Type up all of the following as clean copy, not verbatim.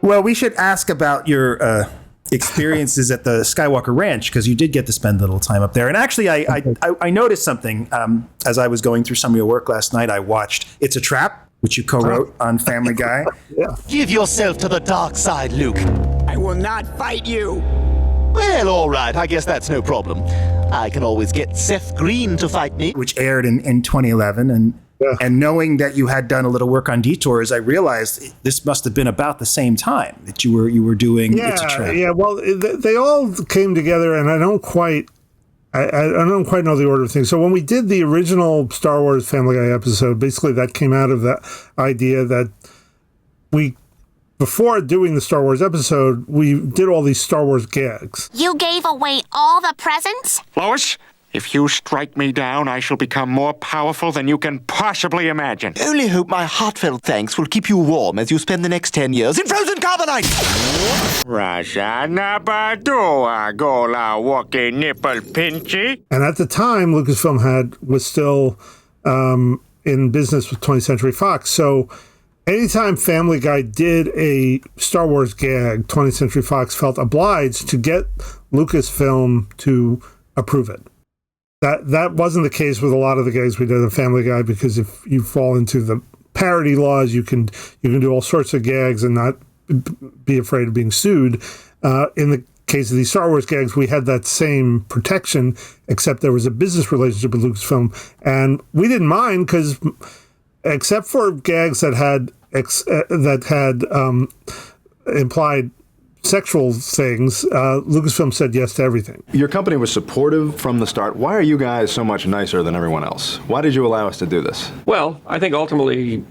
Well, we should ask about your experiences at the Skywalker Ranch, because you did get to spend a little time up there. And actually, I noticed something as I was going through some of your work last night. I watched It's a Trap, which you co-wrote on Family Guy. Yeah. Give yourself to the dark side, Luke. I will not fight you. Well, all right. I guess that's no problem. I can always get Seth Green to fight me. Which aired in 2011. And knowing that you had done a little work on Detours, I realized this must have been about the same time that you were doing It's a Trap. Yeah, well, they all came together, and I don't quite know the order of things. So when we did the original Star Wars Family Guy episode, basically that came out of that idea that before doing the Star Wars episode, we did all these Star Wars gags. You gave away all the presents? Lois, if you strike me down, I shall become more powerful than you can possibly imagine. Only hope my heartfelt thanks will keep you warm as you spend the next 10 years in frozen carbonite. Rasha Nabadua Gola Walkie Nipple Pinchy. And at the time, Lucasfilm was still in business with 20th Century Fox. So anytime Family Guy did a Star Wars gag, 20th Century Fox felt obliged to get Lucasfilm to approve it. That wasn't the case with a lot of the gags we did on Family Guy, because if you fall into the parody laws, you can do all sorts of gags and not be afraid of being sued. In the case of these Star Wars gags, we had that same protection, except there was a business relationship with Lucasfilm, and we didn't mind because, except for gags that had implied sexual things, Lucasfilm said yes to everything. Your company was supportive from the start. Why are you guys so much nicer than everyone else? Why did you allow us to do this? Well, I think ultimately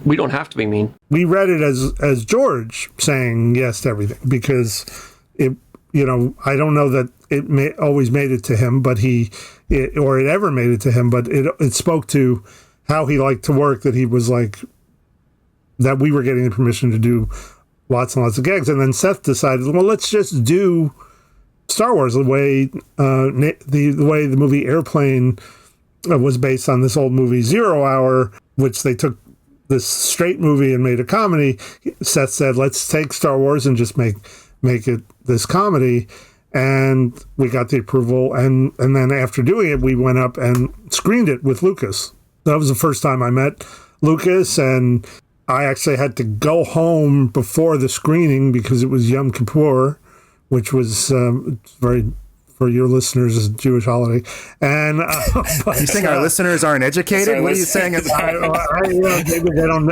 we don't have to be mean. We read it as George saying yes to everything, because I don't know that it always made it to him, but it ever made it to him, but it spoke to how he liked to work, that he was like, that we were getting the permission to do lots and lots of gags. And then Seth decided, well, let's just do Star Wars the way the movie Airplane was based on this old movie 0 Hour, which they took this straight movie and made a comedy. Seth said, let's take Star Wars and just make it this comedy. And we got the approval. And then after doing it, we went up and screened it with Lucas. That was the first time I met Lucas, and I actually had to go home before the screening because it was Yom Kippur, which was very, for your listeners, is a Jewish holiday. And you saying our listeners aren't educated? What are you saying? Maybe they don't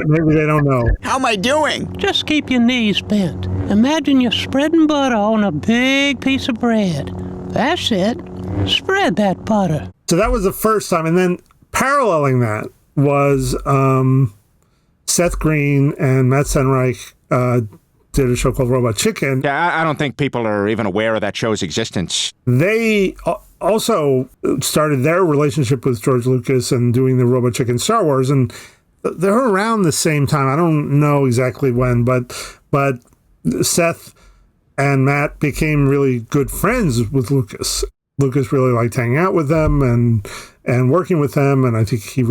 know. How am I doing? Just keep your knees bent. Imagine you're spreading butter on a big piece of bread. That's it. Spread that butter. So that was the first time. And then paralleling that was Seth Green and Matt Senreich did a show called Robot Chicken. Yeah, I don't think people are even aware of that show's existence. They also started their relationship with George Lucas and doing the Robot Chicken Star Wars, and they're around the same time. I don't know exactly when, but Seth and Matt became really good friends with Lucas. Lucas really liked hanging out with them and working with them, and I think he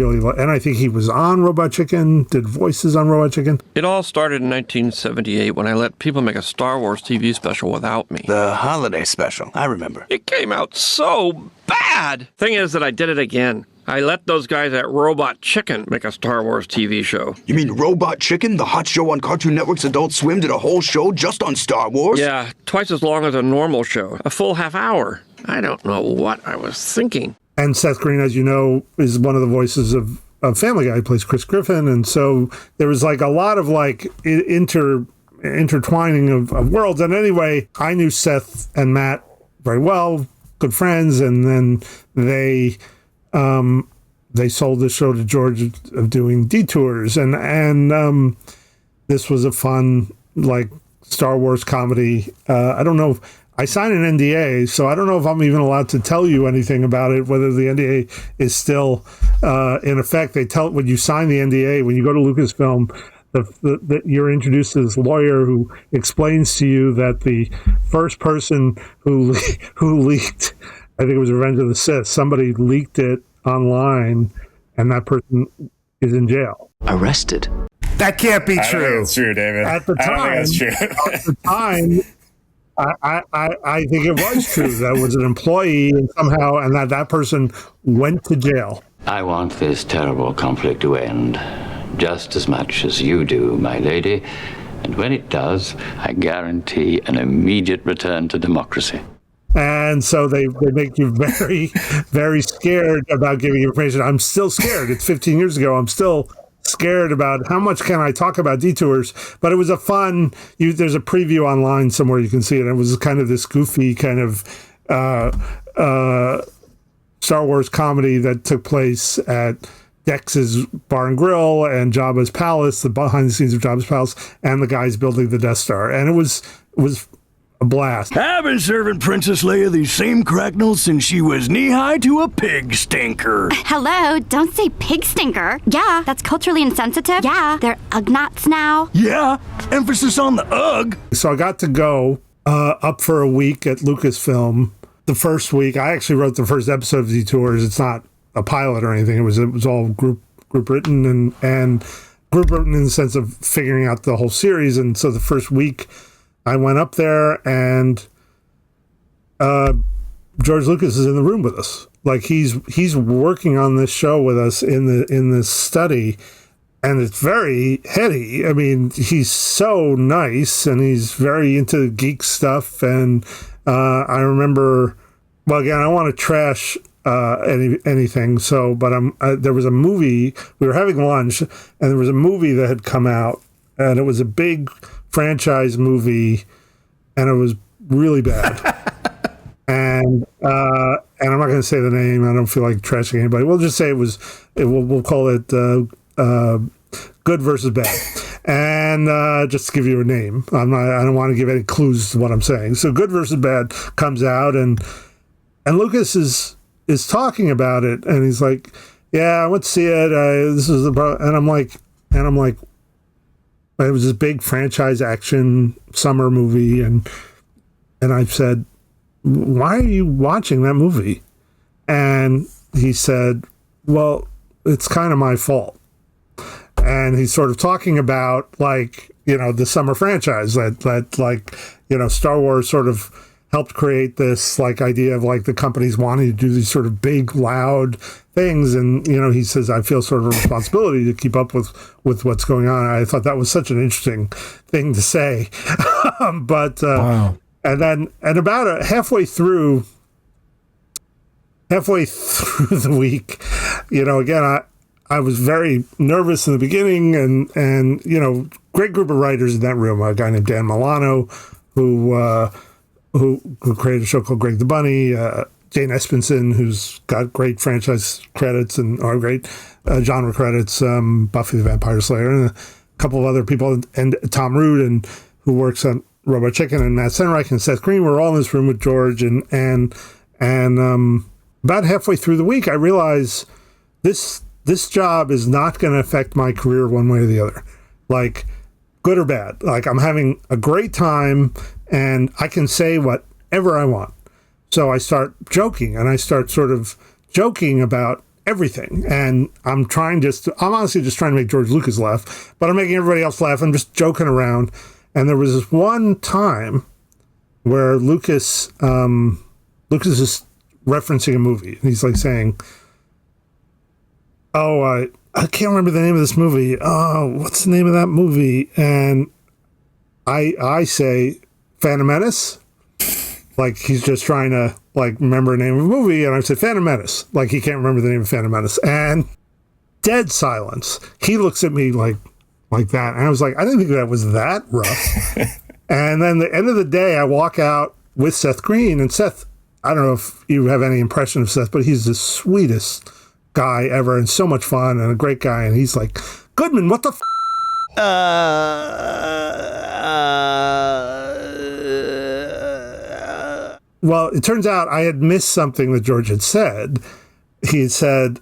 was on Robot Chicken, did voices on Robot Chicken. It all started in 1978 when I let people make a Star Wars TV special without me. The holiday special, I remember. It came out so bad. Thing is that I did it again. I let those guys at Robot Chicken make a Star Wars TV show. You mean Robot Chicken, the hot show on Cartoon Network's Adult Swim, did a whole show just on Star Wars? Yeah, twice as long as a normal show. A full half hour. I don't know what I was thinking. And Seth Green, as you know, is one of the voices of Family Guy. He plays Chris Griffin. And so there was like a lot of like intertwining of worlds. And anyway, I knew Seth and Matt very well, good friends. And then they sold the show to George of doing Detours. And this was a fun, like, Star Wars comedy. I don't know. I signed an NDA, so I don't know if I'm even allowed to tell you anything about it, whether the NDA is still in effect. They tell when you sign the NDA, when you go to Lucasfilm, you're introduced to this lawyer who explains to you that the first person who leaked, I think it was Revenge of the Sith, somebody leaked it online, and that person is in jail. Arrested. That can't be I don't think true. it's true, David. At the I don't time, think that's true. I think it was true. That was an employee, and somehow, and that person went to jail. I want this terrible conflict to end just as much as you do, my lady. And when it does, I guarantee an immediate return to democracy. And so they make you very, very scared about giving information. I'm still scared. It's 15 years ago. I'm still scared about how much can I talk about Detours. But it was a fun, there's a preview online somewhere you can see it. It was kind of this goofy kind of Star Wars comedy that took place at Dex's Bar and Grill and Jabba's Palace, the behind the scenes of Jabba's Palace, and the guys building the Death Star. And it was a blast. I've been serving Princess Leia these same cracknels since she was knee-high to a pig stinker. Hello, don't say pig stinker. Yeah, that's culturally insensitive. Yeah, they're Ugnaughts now. Yeah, emphasis on the Ugg. So I got to go up for a week at Lucasfilm. The first week, I actually wrote the first episode of Detours. It's not a pilot or anything. It was all group written and group written in the sense of figuring out the whole series. And so the first week, I went up there, and George Lucas is in the room with us. Like he's working on this show with us in this study, and it's very heady. I mean, he's so nice, and he's very into geek stuff. And I remember, well, again, I don't want to trash anything. So, but there was a movie. We were having lunch, and there was a movie that had come out, and it was a big franchise movie, and it was really bad. and I'm not going to say the name. I don't feel like trashing anybody. We'll just say we'll call it Good versus Bad. And just to give you a name, I don't want to give any clues to what I'm saying. So Good versus Bad comes out, and Lucas is talking about it, and he's like, "Yeah, I went to see it. This is the," and I'm like. It was this big franchise action summer movie, and I said, "Why are you watching that movie?" And he said, "Well, it's kind of my fault." And he's sort of talking about, like, the summer franchise that like, Star Wars sort of helped create this, like, idea of, like, the companies wanting to do these sort of big, loud things. And, he says, I feel sort of a responsibility to keep up with what's going on. I thought that was such an interesting thing to say. But, wow. And about halfway through the week, again, I was very nervous in the beginning, and great group of writers in that room. A guy named Dan Milano, who created a show called Greg the Bunny, Jane Espenson, who's got great franchise credits or great genre credits, Buffy the Vampire Slayer, and a couple of other people, and Tom Root, who works on Robot Chicken, and Matt Senreich and Seth Green were all in this room with George, and about halfway through the week, I realized this job is not going to affect my career one way or the other, like good or bad. Like, I'm having a great time, and I can say whatever I want. So I start joking, and I start sort of joking about everything. And I'm honestly just trying to make George Lucas laugh, but I'm making everybody else laugh. I'm just joking around. And there was this one time where Lucas is referencing a movie, and he's like saying, "Oh, I can't remember the name of this movie. Oh, what's the name of that movie?" And I say, Phantom Menace. Like, he's just trying to, like, remember the name of a movie, and I said Phantom Menace. Like, he can't remember the name of Phantom Menace. And dead silence. He looks at me like that. And I was like, I didn't think that was that rough. And then the end of the day, I walk out with Seth Green, and Seth, I don't know if you have any impression of Seth, but he's the sweetest guy ever, and so much fun, and a great guy. And he's like, "Goodman, what the f-? Well, it turns out I had missed something that George had said. He'd said,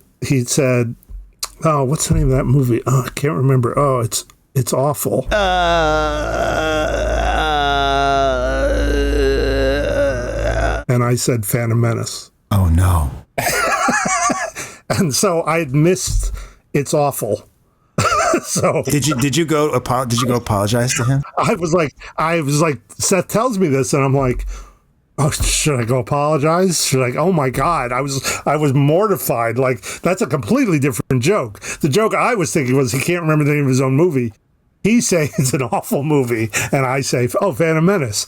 "Oh, what's the name of that movie? Oh, I can't remember. Oh, it's awful." And I said Phantom Menace. Oh, no. And so I had missed It's Awful. So did you go apologize to him? I was like, Seth tells me this, and I'm like, oh, should I go apologize? Should I? Oh my God, I was mortified. Like, that's a completely different joke. The joke I was thinking was he can't remember the name of his own movie. He say it's an awful movie, and I say, "Oh, Phantom Menace,"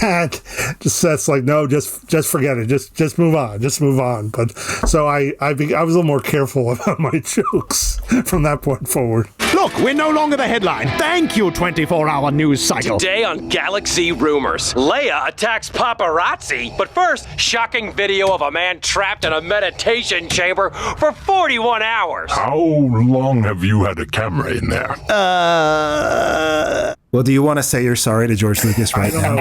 and just Seth's like, "No, just forget it. Just move on." But so I was a little more careful about my jokes from that point forward. Look, we're no longer the headline. Thank you, 24-hour news cycle. Today on Galaxy Rumors, Leia attacks paparazzi. But first, shocking video of a man trapped in a meditation chamber for 41 hours. How long have you had a camera in there? Well, do you want to say you're sorry to George Lucas right now?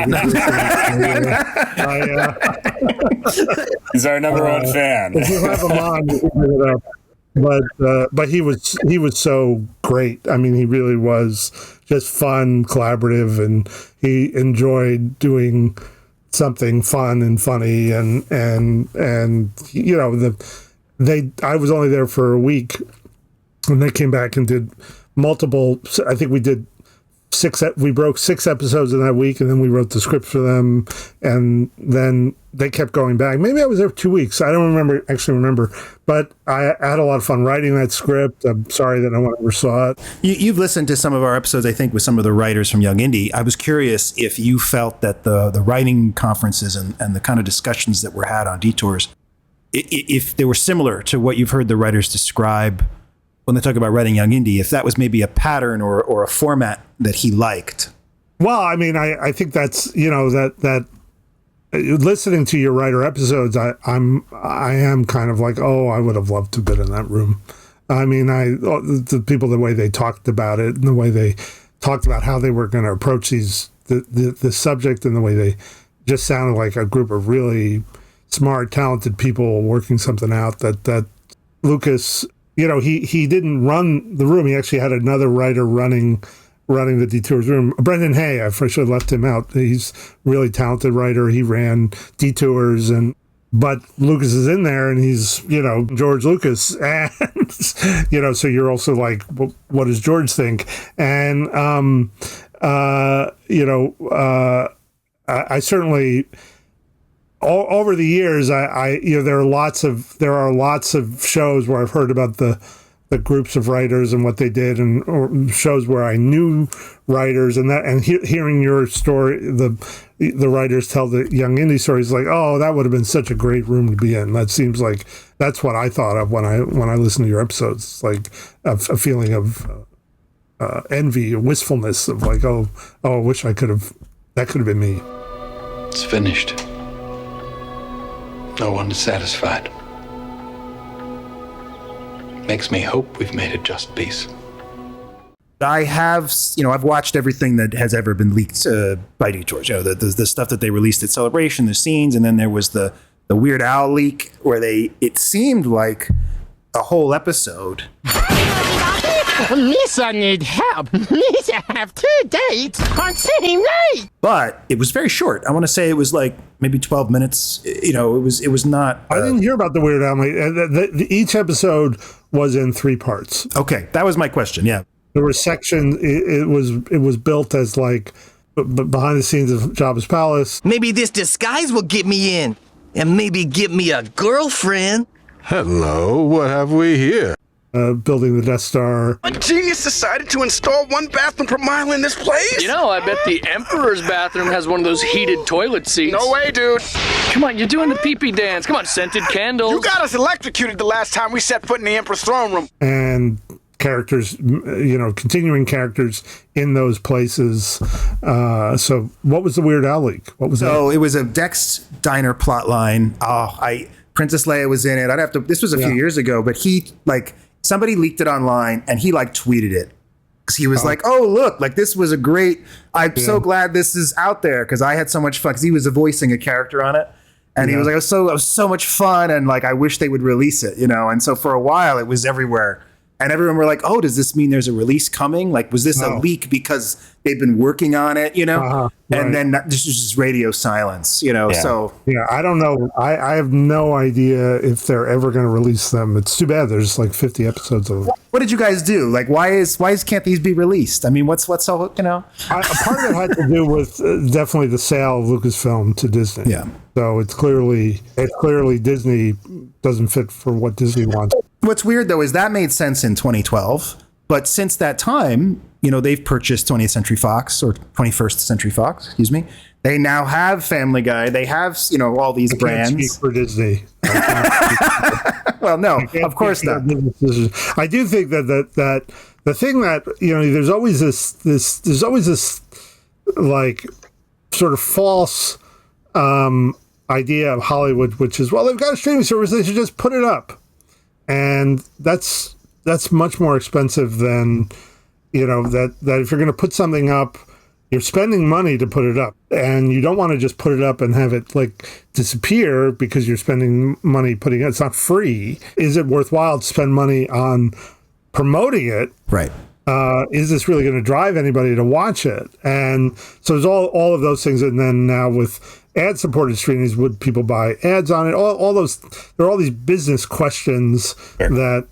He's our number one fan. If you have him on, you can bring it up. But he was so great. I mean, he really was just fun, collaborative, and he enjoyed doing something fun and funny. And you know, I was only there for a week, and they came back and did multiple. I think we did we broke 6 episodes in that week, and then we wrote the script for them, and then they kept going back. Maybe I was there for 2 weeks. I don't remember, but I had a lot of fun writing that script. I'm sorry that no one ever saw it. You've listened to some of our episodes, I think, with some of the writers from Young Indie. I was curious if you felt that the writing conferences and the kind of discussions that were had on Detours, if they were similar to what you've heard the writers describe when they talk about writing Young Indie, if that was maybe a pattern or a format that he liked. Well, I mean, I think that's, you know, that listening to your writer episodes, I am kind of like, oh, I would have loved to have been in that room. I mean, the people, the way they talked about it, and the way they talked about how they were going to approach the subject, and the way they just sounded like a group of really smart, talented people working something out. That Lucas, you know, he didn't run the room. He actually had another writer running the Detours room. Brendan Hay, I should have left him out. He's a really talented writer. He ran Detours, but Lucas is in there, and he's, you know, George Lucas, and you know, so you're also like, well, what does George think? And you know, I certainly, over the years, I you know, there are lots of shows where I've heard about the groups of writers and what they did, and or shows where I knew writers, and hearing your story, the writers tell the Young Indie stories, like, oh, that would have been such a great room to be in. That seems like that's what I thought of when I listened to your episodes. It's like a feeling of envy, wistfulness of like, oh, I wish that could have been me. It's finished. No one is satisfied. Makes me hope we've made a just peace. I have, you know, I've watched everything that has ever been leaked by Detours. You know, the stuff that they released at Celebration, the scenes, and then there was the Weird Al leak where it seemed like a whole episode. Lisa need help. Lisa have 2 dates on same night. But it was very short. I want to say it was like maybe 12 minutes. You know, it was not. I didn't hear about the Weird Al. Each episode was in 3 parts. Okay, that was my question. Yeah, there were sections. It was built as like behind the scenes of Jabba's palace. Maybe this disguise will get me in, and maybe get me a girlfriend. Hello, what have we here? Building the Death Star. A genius decided to install 1 bathroom per mile in this place? You know, I bet the Emperor's bathroom has one of those heated toilet seats. No way, dude. Come on, you're doing the pee-pee dance. Come on, scented candles. You got us electrocuted the last time we set foot in the Emperor's throne room. And characters, you know, continuing characters in those places. So what was the Weird Al leak? What was that? So it was a Dex Diner plot line. Princess Leia was in it. This was a few years ago, but somebody leaked it online, and he tweeted it. Because he was like, oh, look, this was a great, so glad this is out there, because I had so much fun, because he was voicing a character on it. And he was like, it was so much fun, and I wish they would release it, you know? And so for a while, it was everywhere. And everyone were like, oh, does this mean there's a release coming? Like, was this a leak because they've been working on it, Right. And then this was just radio silence, so. Yeah, I don't know. I have no idea if they're ever going to release them. It's too bad. There's like 50 episodes of them. What did you guys do? Like, why can't these be released? I mean, what's all, part of it had to do with definitely the sale of Lucasfilm to Disney. Yeah. So it's clearly Disney doesn't fit for what Disney wants. What's weird, though, is that made sense in 2012. But since that time, they've purchased 20th Century Fox or 21st Century Fox, excuse me. They now have Family Guy. They have, all these brands. Can't speak for Disney. Well, no, of course not. I do think that the thing that, there's always this like sort of false idea of Hollywood, which is, well, they've got a streaming service, they should just put it up. And that's much more expensive than, that if you're going to put something up, you're spending money to put it up, and you don't want to just put it up and have it like disappear because you're spending money putting it. It's not free. Is it worthwhile to spend money on promoting it? Right. Is this really going to drive anybody to watch it? And so there's all of those things. And then now with ad-supported streamings, would people buy ads on it? All those, there are all these business questions that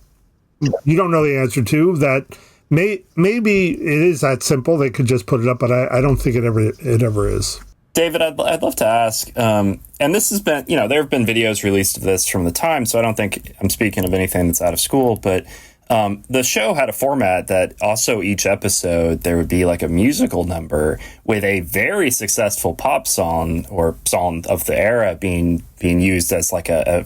you don't know the answer to. That maybe it is that simple. They could just put it up, but I don't think it ever is. David, I'd love to ask, and this has been, there have been videos released of this from the time, so I don't think I'm speaking of anything that's out of school, but the show had a format that also each episode there would be like a musical number with a very successful pop song or song of the era being used as like a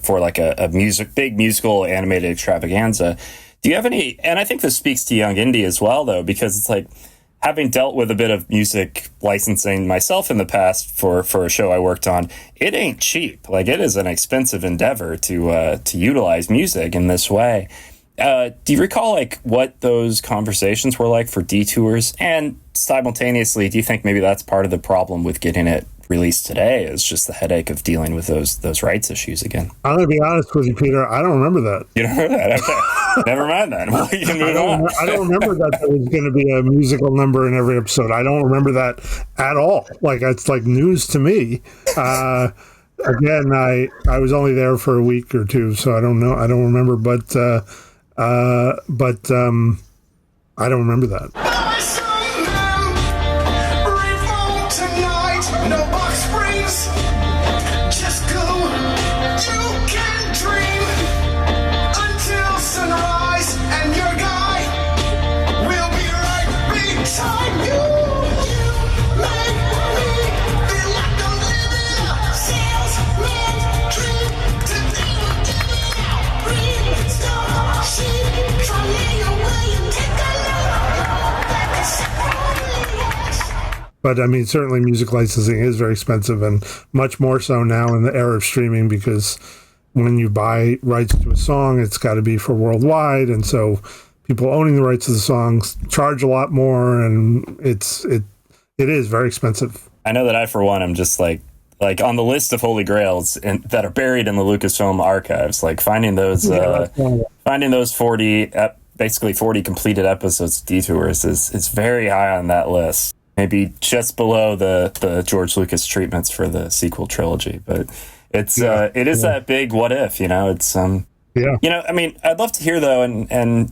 big musical animated extravaganza. Do you have any? And I think this speaks to Young Indie as well, though, because it's like, having dealt with a bit of music licensing myself in the past for a show I worked on, it ain't cheap. Like, it is an expensive endeavor to utilize music in this way. Do you recall like what those conversations were like for Detours? And simultaneously, do you think maybe that's part of the problem with getting it released today, is just the headache of dealing with those rights issues again? I'm going to be honest with you, Peter. I don't remember that. You don't remember that? Okay. Never mind then. Well, you can move on. I don't remember that there was going to be a musical number in every episode. I don't remember that at all. Like, it's like news to me. Again, I was only there for a week or two, so I don't know. I don't remember, but I don't remember that. But I mean, certainly music licensing is very expensive, and much more so now in the era of streaming, because when you buy rights to a song, it's got to be for worldwide. And so people owning the rights to the songs charge a lot more, and it is very expensive. I know that I, for one, am just like on the list of holy grails that are buried in the Lucasfilm archives, like finding those 40 completed episodes of Detours is very high on that list. Maybe just below the George Lucas treatments for the sequel trilogy, but it is that big what if, it's I mean, I'd love to hear though, and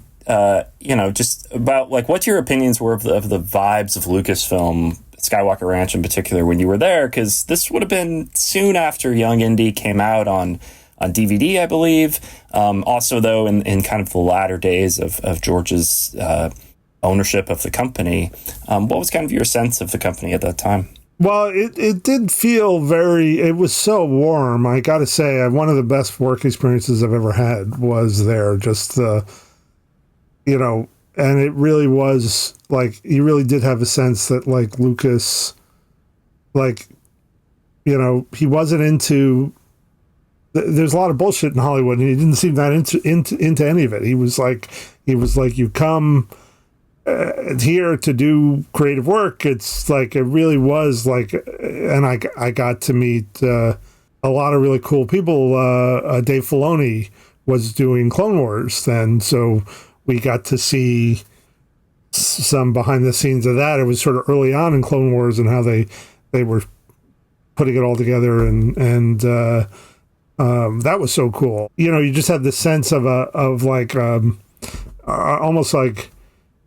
just about like what your opinions were of the vibes of Lucasfilm, Skywalker Ranch in particular, when you were there, because this would have been soon after Young Indie came out on DVD, I believe. Also, though, in kind of the latter days of George's ownership of the company, what was kind of your sense of the company at that time? Well, it did feel it was so warm. I got to say, one of the best work experiences I've ever had was there. Just and it really was like, you really did have a sense that like Lucas, like, he wasn't into, there's a lot of bullshit in Hollywood, and he didn't seem that into any of it. He was like, you come here to do creative work. It's like, it really was like, and I got to meet a lot of really cool people. Dave Filoni was doing Clone Wars then, so we got to see some behind the scenes of that. It was sort of early on in Clone Wars and how they were putting it all together, and that was so cool. You know, you just had this sense of almost like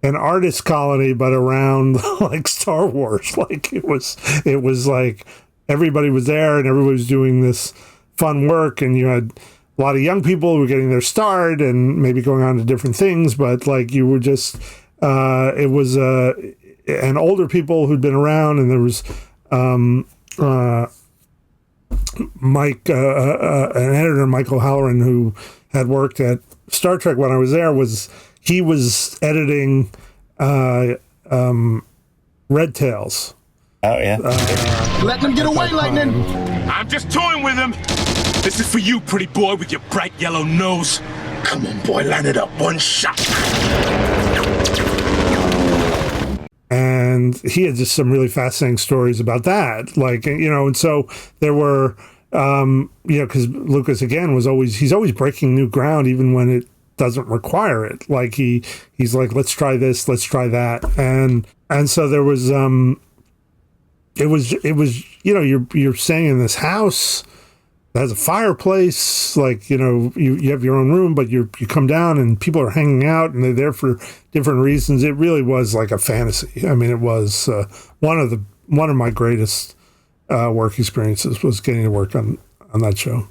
an artist colony, but around like Star Wars. Like it was like everybody was there and everybody was doing this fun work, and you had a lot of young people who were getting their start and maybe going on to different things, but like you were just, it was, and older people who'd been around, and there was, Mike, an editor, Mike O'Halloran, who had worked at Star Trek when I was there, he was editing, Red Tails. Oh yeah. Let them get away, Lightning! I'm just toying with him. This is for you, pretty boy, with your bright yellow nose. Come on, boy, line it up. One shot. And he had just some really fascinating stories about that. Like, you know, and so there were, you know, because Lucas, again, he's always breaking new ground, even when it doesn't require it. Like he's like, let's try this, let's try that. And so there was, it was, you know, you're staying in this house that has a fireplace, like, you know, you have your own room, but you come down and people are hanging out and they're there for different reasons. It really was like a fantasy. I mean, it was one of my greatest work experiences was getting to work on that show.